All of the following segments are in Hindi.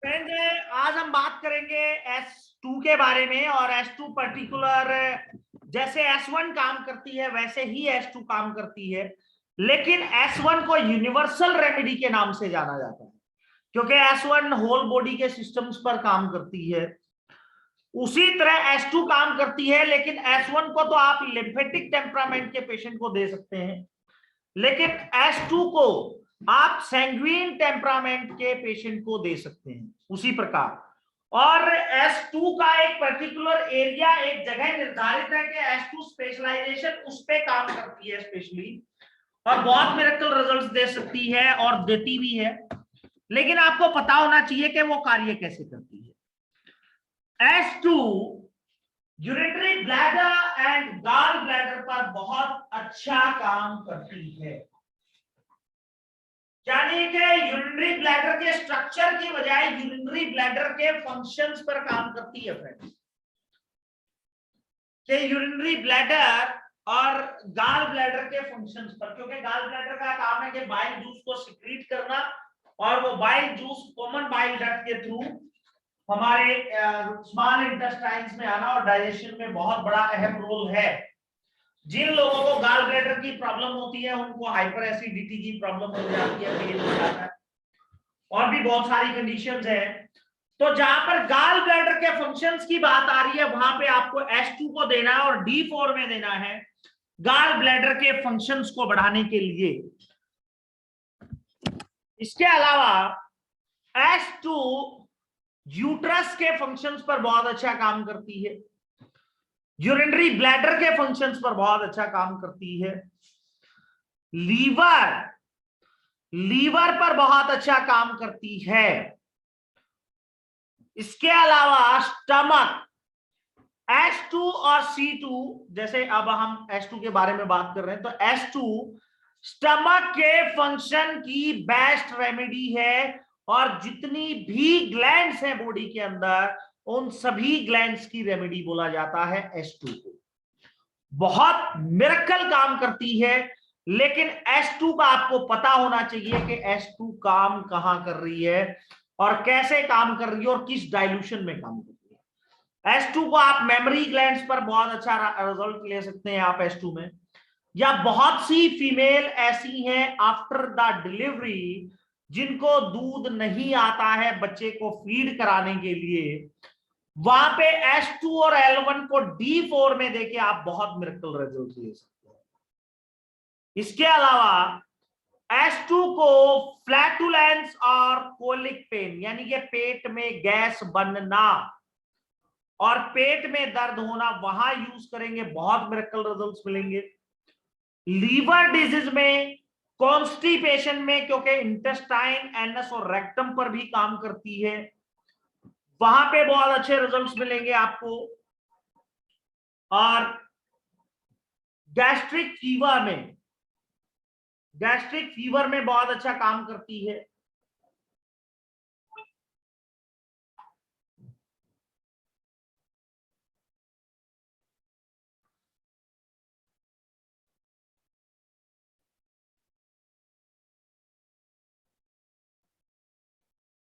फ्रेंड्स, आज हम बात करेंगे S2 के बारे में। और S2 पर्टिकुलर जैसे S1 काम करती है वैसे ही S2 काम करती है, लेकिन S1 को यूनिवर्सल रेमेडी के नाम से जाना जाता है क्योंकि S1 होल बॉडी के सिस्टम्स पर काम करती है। उसी तरह S2 काम करती है, लेकिन S1 को तो आप लिम्फेटिक टेम्परामेंट के पेशेंट को दे सकते हैं, लेकिन S2 को आप सैंग्विन टेम्परामेंट के पेशेंट को दे सकते हैं उसी प्रकार। और S2 का एक पर्टिकुलर एरिया, एक जगह निर्धारित है कि S2 स्पेशलाइजेशन उस पे काम करती है स्पेशली, और बहुत मिरेकल रिजल्ट्स दे सकती है और देती भी है, लेकिन आपको पता होना चाहिए कि वो कार्य कैसे करती है। S2 urinary bladder and gall bladder पर बहुत अच्छा काम करती है, यानी कि यूरिनरी ब्लैडर के स्ट्रक्चर की बजाय यूरिनरी ब्लैडर के फंक्शंस पर काम करती है फ्रेंड्स। कि यूरिनरी ब्लैडर और गाल ब्लैडर के फंक्शंस पर, क्योंकि गाल ब्लैडर का काम है कि बाइल जूस को सिक्रीट करना, और वो bile juice common bile duct के थ्रू हमारे स्मॉल इंटेस्टाइन्स में आना और डाइजेशन में बहुत बड़ा अहम रोल है। जिन लोगों को गाल ब्लैडर की प्रॉब्लम होती है उनको हाइपर एसिडिटी की प्रॉब्लम हो जाती है, फेल हो जाता है, और भी बहुत सारी कंडीशंस है। तो जहां पर गाल ब्लैडर के फंक्शंस की बात आ रही है वहां पे आपको S2 को देना है और D4 में देना है गाल ब्लैडर के फंक्शंस को बढ़ाने के लिए। इसके अलावा S2 यूट्रस के फंक्शंस पर बहुत अच्छा काम करती है, यूरिनरी ब्लैडर के फंक्शंस पर बहुत अच्छा काम करती है, लीवर पर बहुत अच्छा काम करती है। इसके अलावा स्टमक, S2 और C2, जैसे अब हम S2 के बारे में बात कर रहे हैं तो S2 स्टमक के फंक्शन की बेस्ट रेमेडी है, और जितनी भी ग्लैंड्स हैं बॉडी के अंदर उन सभी ग्लैंड्स की रेमेडी बोला जाता है S2 को। बहुत मिरेकल काम करती है, लेकिन S2 का आपको पता होना चाहिए कि S2 काम कहां कर रही है और कैसे काम कर रही है और किस डाइल्यूशन में काम कर रही है। S2 को आप मेमोरी ग्लैंड्स पर बहुत अच्छा रिजल्ट ले सकते हैं आप S2 में, या बहुत सी फीमेल ऐसी हैं आफ्टर द डिलीवरी जिनको दूध नहीं आता है बच्चे को फीड कराने के लिए, वहां पे S2 और L1 को D4 में देके आप बहुत मिरेकल रिजल्ट ले सकते हैं। इसके अलावा S2 को फ्लैटुलेंस और कोलिक पेन, यानी कि पेट में गैस बनना और पेट में दर्द होना, वहां यूज करेंगे, बहुत मिरेकल रिजल्ट्स मिलेंगे। लीवर डिजीज में, कॉन्स्टिपेशन में, क्योंकि इंटेस्टाइन, एनस और रेक्टम पर भी काम करती है, वहां पे बहुत अच्छे रिजल्ट्स मिलेंगे आपको। और गैस्ट्रिक फीवर में बहुत अच्छा काम करती है।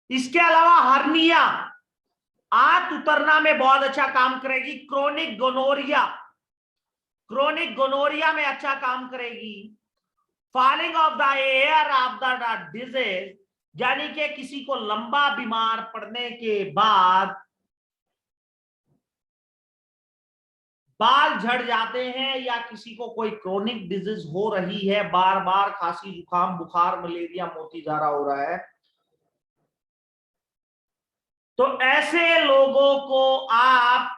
इसके अलावा हर्निया, आंत उतरना में बहुत अच्छा काम करेगी। क्रोनिक गोनोरिया में अच्छा काम करेगी। Falling of the air of the disease, यानी कि किसी को लंबा बीमार पड़ने के बाद बाल झड़ जाते हैं, या किसी को कोई क्रोनिक डिजीज हो रही है, बार बार खांसी जुकाम बुखार मलेरिया मोतीधारा हो रहा है, तो ऐसे लोगों को आप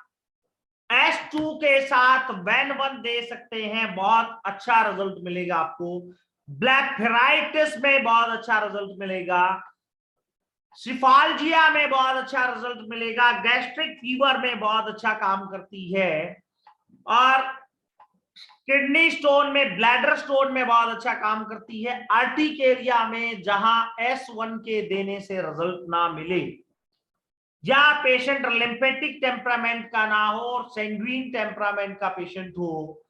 S2 के साथ वैन-1 दे सकते हैं, बहुत अच्छा रिजल्ट मिलेगा आपको। ब्लैफेराइटिस में बहुत अच्छा रिजल्ट मिलेगा, सिफाल्जिया में बहुत अच्छा रिजल्ट मिलेगा, गैस्ट्रिक फीवर में बहुत अच्छा काम करती है, और किडनी स्टोन में, ब्लैडर स्टोन में बहुत अच्छा काम करती है। अर्टिकेरिया में जहां S1 के देने से रिजल्ट ना मिले, या पेशेंट लिम्फेटिक टेम्परामेंट का ना हो और सैंग्विन टेम्परामेंट का पेशेंट हो,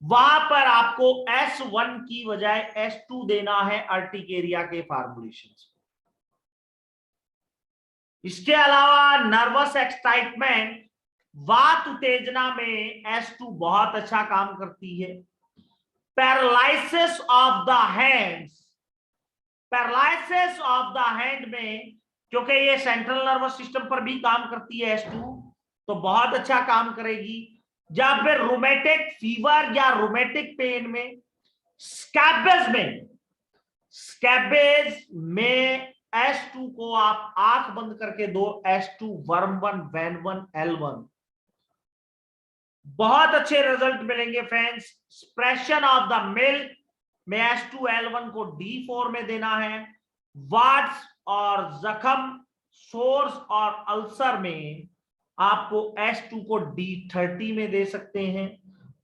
वहां पर आपको S1 की बजाय S2 देना है अर्टिकेरिया के फॉर्मुलेशन। इसके अलावा नर्वस एक्साइटमेंट, वात उत्तेजना में S2 बहुत अच्छा काम करती है। Paralysis of the hands, paralysis of the hand में क्योंकि ये सेंट्रल नर्वस सिस्टम पर भी काम करती है S2, तो बहुत अच्छा काम करेगी। जब फिर रोमेटिक फीवर या रोमेटिक पेन में, स्कैबेज में S2 को आप आंख बंद करके दो, S2 वर्म1 वैन1 L1, बहुत अच्छे रिजल्ट मिलेंगे फ्रेंड्स। स्प्रेशन ऑफ द मिल्क में S2 L1 को D4 में देना है। वाट्स और जख्म, सोर्स और अल्सर में आपको S2 को D30 में दे सकते हैं,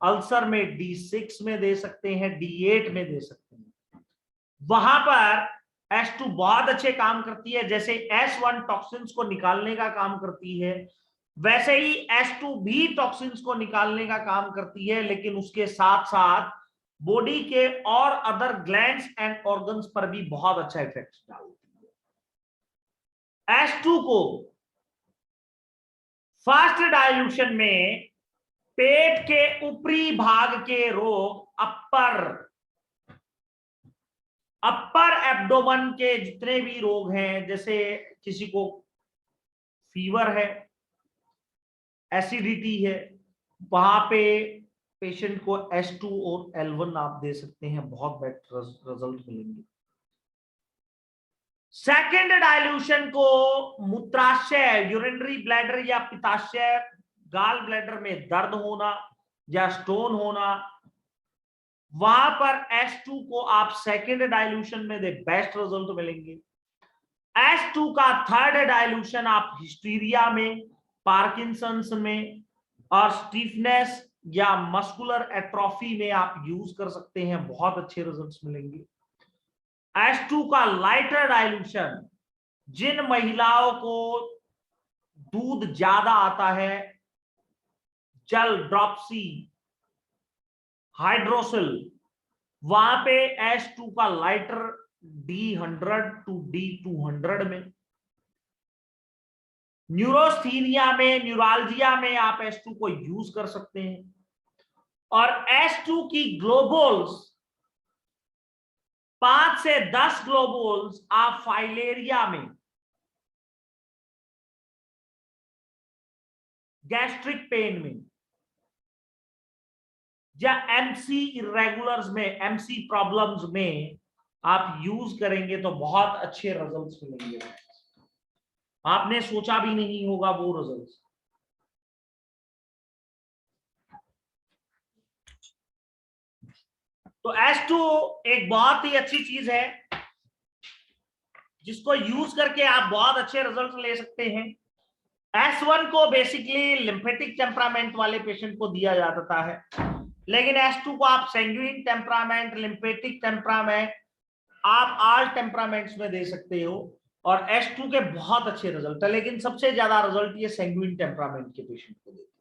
अल्सर में D6 में दे सकते हैं, D8 में दे सकते हैं। वहां पर S2 बहुत अच्छे काम करती है, जैसे S1 टॉक्सिन्स को निकालने का काम करती है, वैसे ही S2 भी टॉक्सिन्स को निकालने का काम करती है, लेकिन उसके साथ साथ बॉडी के और अदर ग्लैंड्स एंड ऑर्गन्स पर भी बहुत अच्छा इफेक्ट डालती है। S2 को फर्स्ट डाइल्यूशन में पेट के ऊपरी भाग के रोग, अपर एब्डोमेन के जितने भी रोग हैं, जैसे किसी को फीवर है, एसिडिटी है, वहां पे पेशेंट को S2 और L1 आप दे सकते हैं, बहुत बेटर रिजल्ट मिलेंगे। सेकेंड डाइल्यूशन को मूत्राशय, यूरिनरी ब्लैडर या पित्ताशय, गाल ब्लैडर में दर्द होना या स्टोन होना, वहां पर S2 को आप सेकेंड डाइल्यूशन में दे, बेस्ट रिजल्ट मिलेंगे। S2 का थर्ड डाइल्यूशन आप हिस्टीरिया में, पार्किंसंस में और स्टीफनेस या मस्कुलर एट्रोफी में आप यूज कर सकते हैं, बहुत अच्छे रिजल्ट्स मिलेंगे। S2 का लाइटर डाइल्यूशन, जिन महिलाओं को दूध ज्यादा आता है, जल ड्रॉप्सी, हाइड्रोसिल, वहां पे S2 का लाइटर D100 टू D200 में। न्यूरोस्थीनिया में, न्यूरालजिया में आप S2 को यूज कर सकते हैं। और S2 की ग्लोबुल्स 5 से 10 ग्लोबुल्स आप फाइलेरिया में, गैस्ट्रिक पेन में या MC इरेगुलर्स में, MC प्रॉब्लम्स में आप यूज करेंगे तो बहुत अच्छे रिजल्ट्स मिलेंगे। आपने सोचा भी नहीं होगा वो रिजल्ट्स। तो S2 एक बहुत ही अच्छी चीज है जिसको यूज करके आप बहुत अच्छे रिजल्ट ले सकते हैं। S1 को बेसिकली लिम्फेटिक टेम्परामेंट वाले पेशेंट को दिया जाता है, लेकिन S2 को आप सैंग्यूइन टेम्परामेंट, लिम्फेटिक टेम्परामेंट, आप ऑल टेम्परामेंट्स में दे सकते हो। और S2 के बहुत अच्छे रिजल्ट है, लेकिन सबसे ज्यादा रिजल्ट ये सैंग्यूइन टेम्परामेंट के पेशेंट को देते हैं।